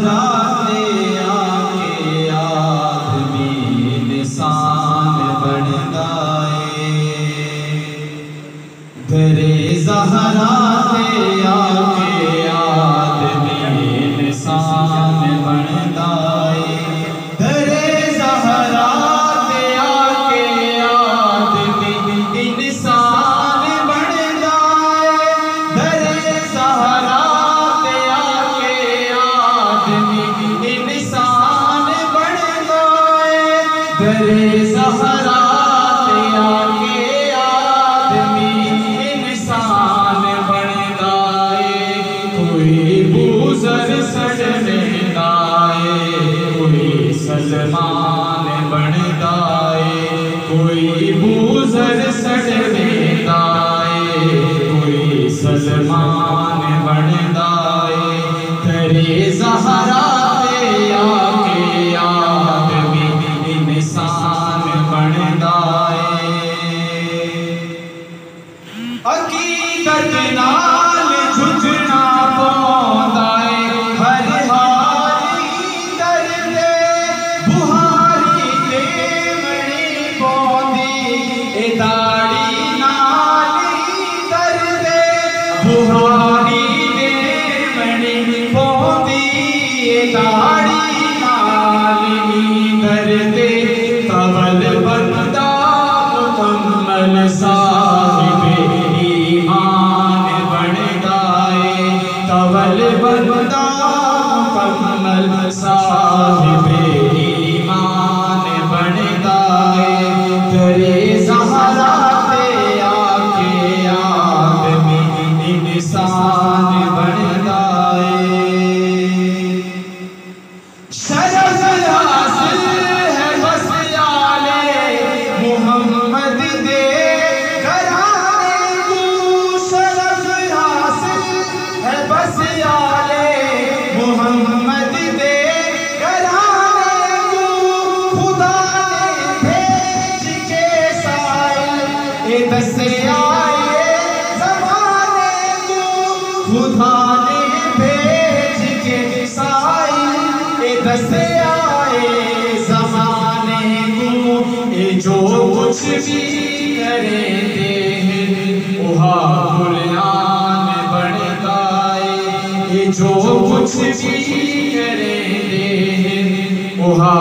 राते आके आदमी इंसान बन गए। दरे ज़हराते आके आदमी इंसान बन गए। दरे ज़हराते आके आदमी इंसान बन गए। दरे ज़हराते आके आदमी इंसान बन गए। दरे ज़हराते आके आदमी इंसान बन गए। कोई बूज़र सड़ने गाए, कोई सलमान बन गए। कोई बूज़र सड़ने गाए, कोई सलमान बन गए। दरे ज़हराते आके आदमी इंसान बन गए। अकीदत नाल झुझना पौंदा है, हर हारी दर्दे बुहारी ते मणी पौंदी। ए दाड़ी नाल दर्दे बुहारी ते मणी पौंदी। ए दाड़ी नाल दर्दे तवल बंदा मुकम्मल साहिबे ईमान बन गए। तवल बंदा मुकम्मल साहिबे ईमान बन गए। दरे ज़हराते आके आदमी इंसान बन गए। शरफ़ हासिल है बस आले मुहम्मद दे घराने को। शरफ़ हासिल है बस आले मुहम्मद दे घराने को। खुदा ने भेज के साइल ये दसे आए ज़माने को। खुदा ने भेज के साइल ये दसे आए ज़माने को। ये जो कुछ भी करेंगे वहा कुरान बन गए। ये जो कुछ भी करेंगे वहा